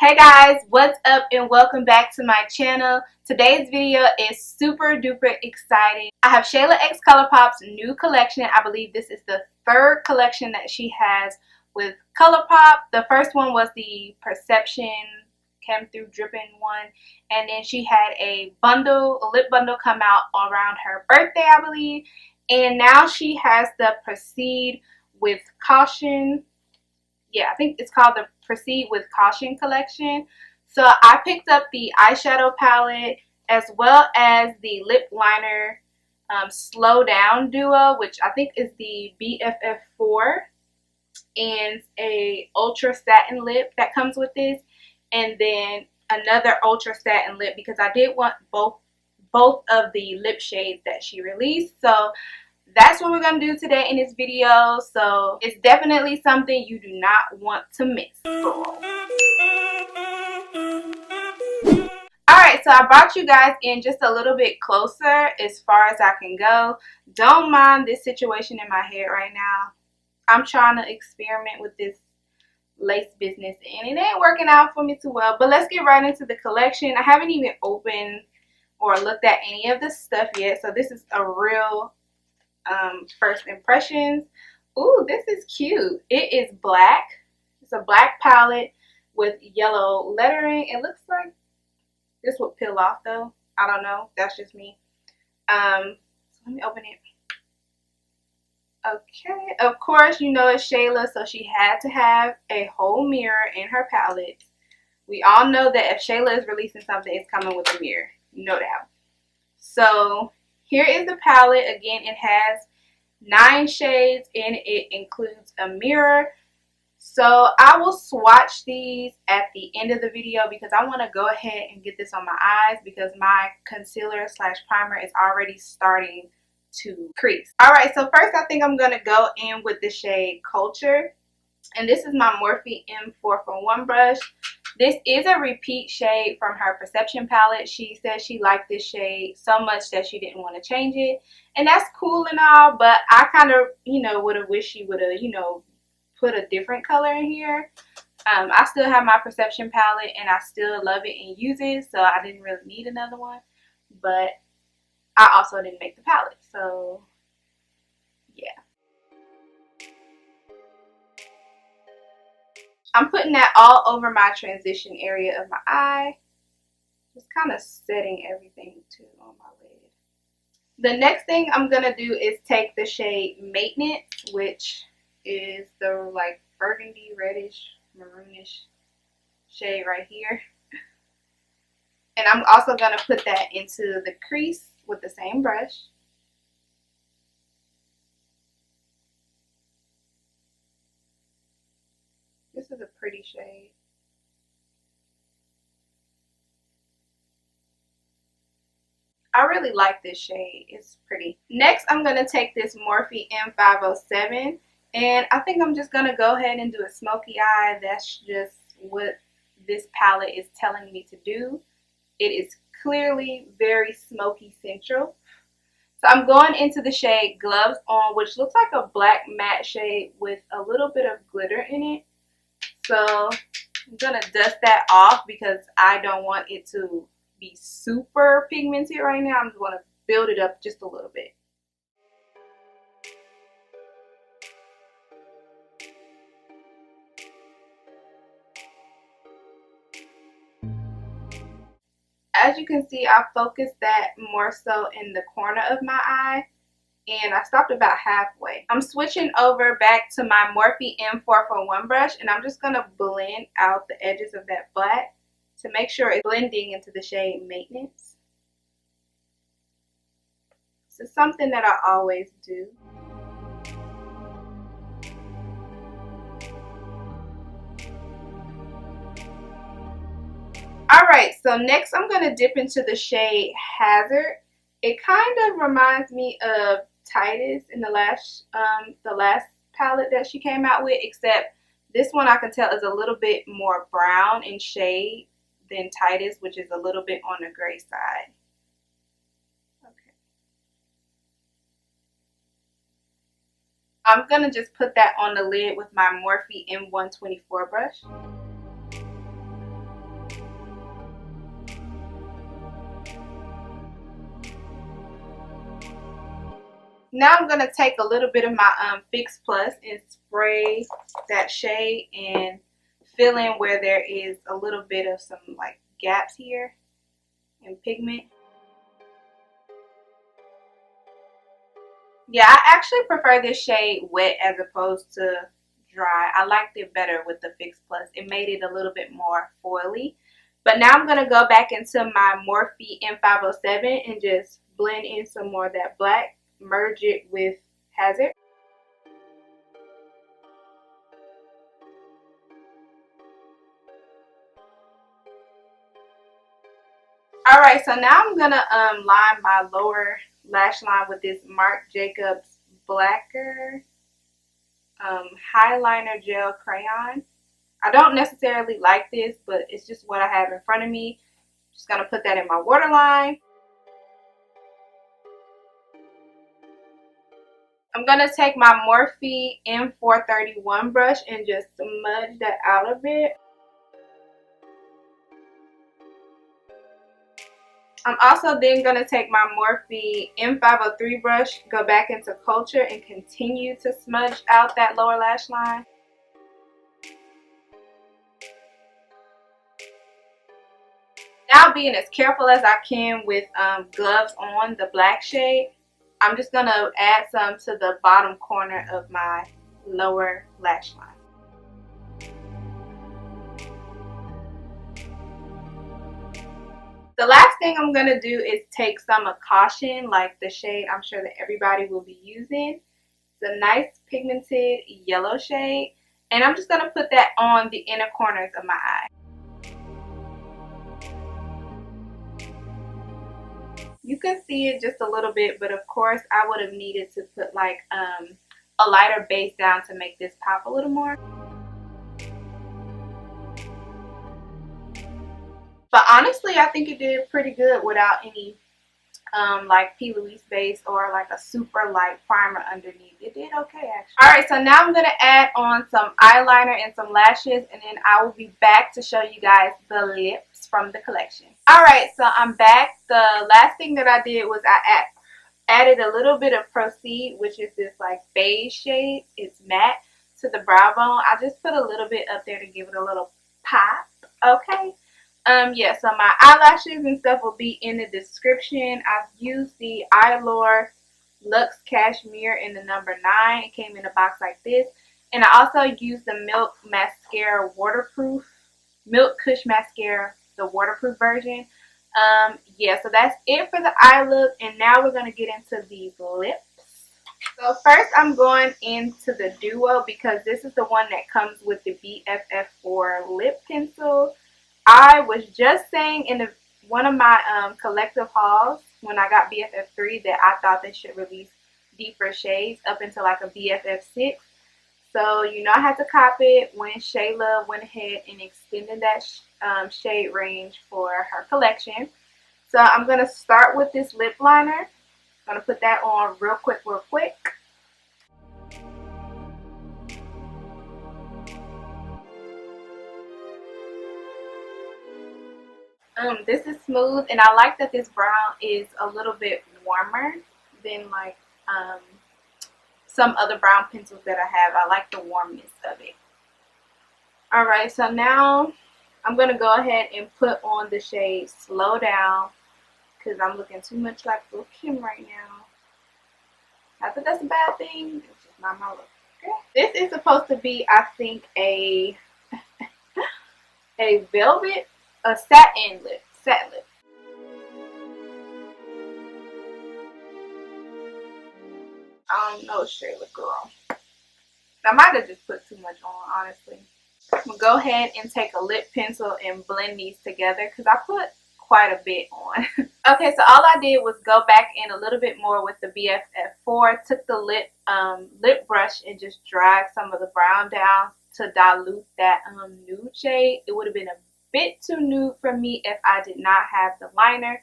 Hey guys, what's up and welcome back to my channel. Today's video is super duper exciting. I have Shayla X Colourpop's new collection. I believe this is the third collection that she has with Colourpop. The first one was the Perception Came Through Dripping one, and then she had a lip bundle come out around her birthday, I believe. And now she has the Proceed with Caution. Yeah, I think it's called the Proceed with Caution collection. So I picked up the eyeshadow palette as well as the lip liner Slow Down Duo, which I think is the BFF4, and a ultra satin lip that comes with this, and then another ultra satin lip because I did want both of the lip shades that she released. So that's what we're going to do today in this video. So it's definitely something you do not want to miss. Alright, so I brought you guys in just a little bit closer as far as I can go. Don't mind this situation in my head right now. I'm trying to experiment with this lace business and it ain't working out for me too well. But let's get right into the collection. I haven't even opened or looked at any of the stuff yet. So this is a real first impressions. Ooh, this is cute. It is black. It's a black palette with yellow lettering. It looks like this would peel off though. I don't know. That's just me. So let me open it. Okay. Of course, you know it's Shayla, so she had to have a whole mirror in her palette. We all know that if Shayla is releasing something, it's coming with a mirror. No doubt. So here is the palette. Again, it has 9 shades and it includes a mirror. So I will swatch these at the end of the video because I want to go ahead and get this on my eyes because my concealer / primer is already starting to crease. Alright, so first I think I'm going to go in with the shade Culture. And this is my Morphe M441 brush. This is a repeat shade from her Perception palette. She said she liked this shade so much that she didn't want to change it. And that's cool and all, but I kind of, would have wished she would have, put a different color in here. I still have my Perception palette and I still love it and use it, so I didn't really need another one. But I also didn't make the palette, so yeah. I'm putting that all over my transition area of my eye. Just kind of setting everything too on my lid. The next thing I'm going to do is take the shade Maintenance, which is the like burgundy, reddish, maroonish shade right here. And I'm also going to put that into the crease with the same brush. This is a pretty shade. I really like this shade. It's pretty. Next, I'm going to take this Morphe M507. And I think I'm just going to go ahead and do a smoky eye. That's just what this palette is telling me to do. It is clearly very smoky central. So I'm going into the shade Gloves On, which looks like a black matte shade with a little bit of glitter in it. So I'm going to dust that off because I don't want it to be super pigmented right now. I'm just going to build it up just a little bit. As you can see, I focused that more so in the corner of my eye. And I stopped about halfway. I'm switching over back to my Morphe M441 brush, and I'm just going to blend out the edges of that black to make sure it's blending into the shade Maintenance. This is something that I always do. Alright, so next I'm going to dip into the shade Hazard. It kind of reminds me of Titus in the last palette that she came out with, except this one I can tell is a little bit more brown in shade than Titus, which is a little bit on the gray side. Okay. I'm going to just put that on the lid with my Morphe M124 brush. Now I'm going to take a little bit of my Fix Plus and spray that shade and fill in where there is a little bit of some like gaps here in pigment. Yeah, I actually prefer this shade wet as opposed to dry. I liked it better with the Fix Plus. It made it a little bit more foily. But now I'm going to go back into my Morphe M507 and just blend in some more of that black. Merge it with Hazard. Alright, so now I'm going to line my lower lash line with this Marc Jacobs Blacker Highliner Gel Crayon. I don't necessarily like this, but it's just what I have in front of me. Just going to put that in my waterline. I'm going to take my Morphe M431 brush and just smudge that out a bit. I'm also then going to take my Morphe M503 brush, go back into Culture, and continue to smudge out that lower lash line. Now, being as careful as I can with gloves on, the black shade, I'm just going to add some to the bottom corner of my lower lash line. The last thing I'm going to do is take some of Caution, like the shade I'm sure that everybody will be using. It's a nice pigmented yellow shade, and I'm just going to put that on the inner corners of my eye. You can see it just a little bit, but of course I would have needed to put like a lighter base down to make this pop a little more. But honestly, I think it did pretty good without any like P. Louise base or like a super light primer underneath. It did okay actually. Alright, so now I'm going to add on some eyeliner and some lashes, and then I will be back to show you guys the lips from the collection. Alright, so I'm back. The last thing that I did was I added a little bit of Proceed, which is this like beige shade. It's matte, to the brow bone. I just put a little bit up there to give it a little pop. Okay. Yeah, so my eyelashes and stuff will be in the description. I've used the Eyelure Luxe Cashmere in the number 9. It came in a box like this. And I also used the Milk Mascara Waterproof, Milk Kush Mascara, the waterproof version. Yeah, so that's it for the eye look. And now we're going to get into these lips. So first I'm going into the Duo because this is the one that comes with the BFF4 lip pencil. I was just saying in one of my collective hauls when I got BFF3 that I thought they should release deeper shades up into like a BFF6. So, you know, I had to cop it when Shayla went ahead and extended that shade range for her collection. So I'm going to start with this lip liner. I'm going to put that on real quick. This is smooth, and I like that this brown is a little bit warmer than like some other brown pencils that I have. I like the warmness of it. Alright, so now I'm going to go ahead and put on the shade Slow Down because I'm looking too much like Lil' Kim right now. Not that that's a bad thing, it's just not my look. Okay. This is supposed to be, I think, a velvet, a satin lip. I don't know, Shayla girl. I might have just put too much on, honestly. I'm going to go ahead and take a lip pencil and blend these together because I put quite a bit on. Okay, so all I did was go back in a little bit more with the BFF4. Took the lip brush and just dragged some of the brown down to dilute that nude shade. It would have been a bit too nude for me if I did not have the liner.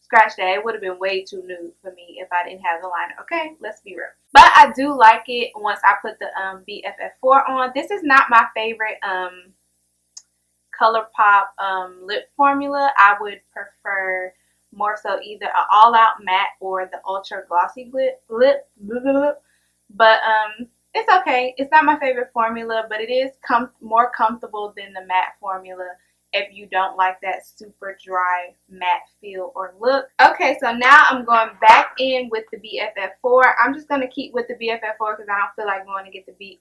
Scratch that, it would have been way too nude for me if I didn't have the liner. Okay, let's be real. But I do like it once I put the BFF4 on. This is not my favorite Colourpop lip formula. I would prefer more so either an all-out matte or the ultra glossy lip. But it's okay. It's not my favorite formula, but it is more comfortable than the matte formula if you don't like that super dry matte feel or look. Okay, so now I'm going back in with the BFF4. I'm just going to keep with the BFF4 because I don't feel like going to get the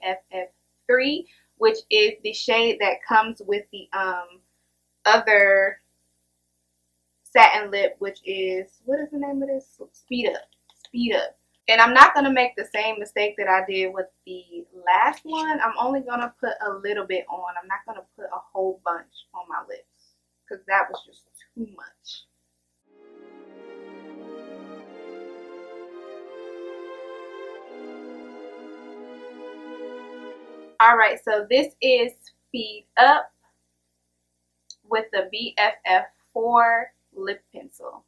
BFF3, which is the shade that comes with the other satin lip, which is, what is the name of this? Speed Up. And I'm not going to make the same mistake that I did with the last one. I'm only going to put a little bit on. I'm not going to put a whole bunch on my lips because that was just too much. Alright, so this is Speed Up with the BFF4 lip pencil.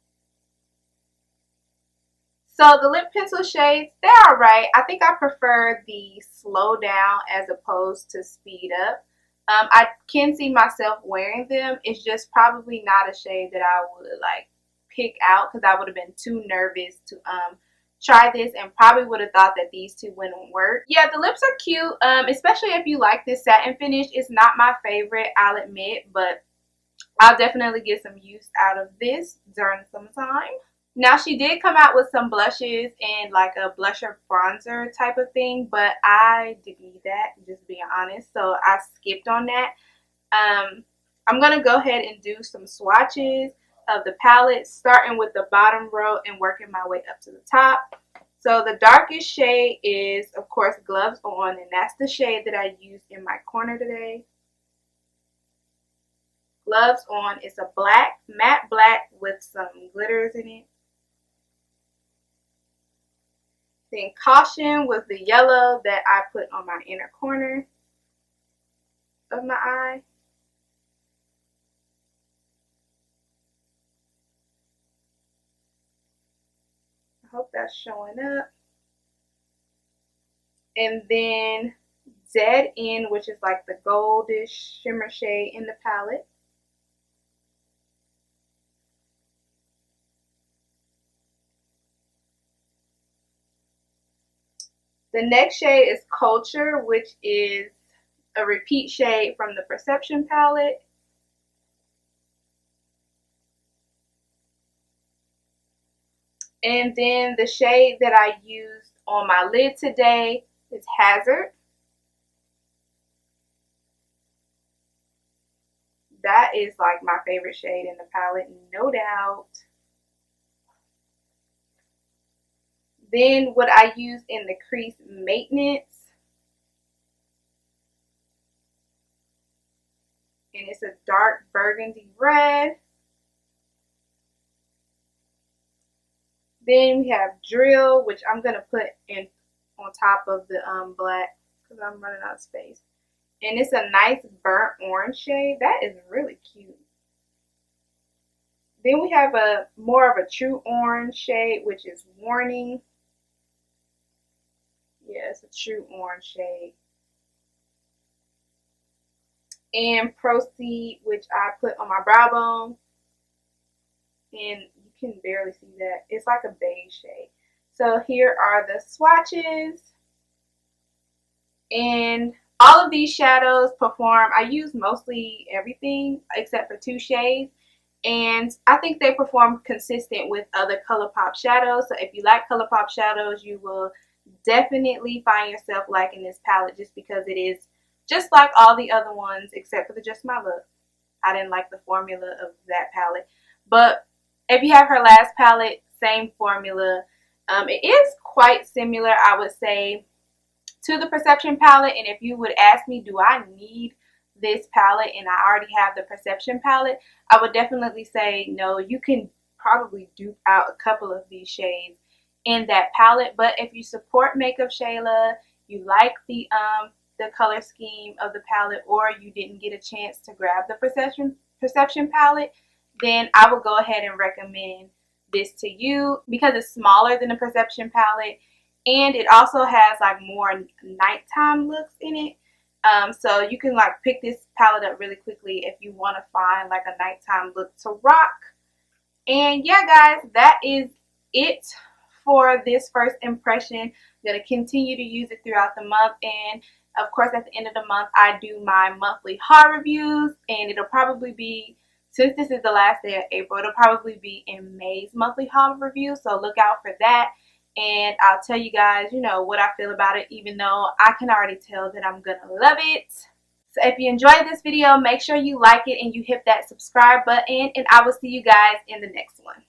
So the lip pencil shades, they're alright. I think I prefer the Slow Down as opposed to Speed Up. I can see myself wearing them. It's just probably not a shade that I would like pick out because I would have been too nervous to try this and probably would have thought that these two wouldn't work. Yeah, the lips are cute, especially if you like this satin finish. It's not my favorite, I'll admit, but I'll definitely get some use out of this during the summertime. Now, she did come out with some blushes and like a blusher bronzer type of thing, but I didn't need that, just being honest, so I skipped on that. I'm going to go ahead and do some swatches of the palette, starting with the bottom row and working my way up to the top. So the darkest shade is, of course, Gloves On, and that's the shade that I used in my corner today. Gloves On is a black, matte black with some glitters in it. Then Caution was the yellow that I put on my inner corner of my eye. I hope that's showing up. And then Dead End, which is like the goldish shimmer shade in the palette. The next shade is Culture, which is a repeat shade from the Perception palette. And then the shade that I used on my lid today is Hazard. That is like my favorite shade in the palette, no doubt. Then what I use in the crease, Maintenance. And it's a dark burgundy red. Then we have Drill, which I'm going to put in on top of the black because I'm running out of space. And it's a nice burnt orange shade. That is really cute. Then we have a more of a true orange shade, which is Warning. Yeah, it's a true orange shade. And Proceed, which I put on my brow bone. And you can barely see that. It's like a beige shade. So here are the swatches. And all of these shadows perform, I use mostly everything except for two shades. And I think they perform consistent with other Colourpop shadows. So if you like Colourpop shadows, you will definitely find yourself liking this palette just because it is just like all the other ones except for the Just My Look. I didn't like the formula of that palette. But if you have her last palette, same formula. It is quite similar, I would say, to the Perception palette. And if you would ask me, do I need this palette and I already have the Perception palette, I would definitely say no. You can probably dupe out a couple of these shades in that palette. But if you support Makeup Shayla, you like the color scheme of the palette, or you didn't get a chance to grab the Perception palette, then I will go ahead and recommend this to you because it's smaller than the Perception palette, and it also has like more nighttime looks in it. So you can like pick this palette up really quickly if you want to find like a nighttime look to rock. And yeah, guys, that is it for this first impression. I'm going to continue to use it throughout the month, and of course at the end of the month I do my monthly haul reviews, and it'll probably be, since this is the last day of April, it'll probably be in May's monthly haul review, so look out for that. And I'll tell you guys, you know, what I feel about it, even though I can already tell that I'm gonna love it. So if you enjoyed this video, make sure you like it and you hit that subscribe button, and I will see you guys in the next one.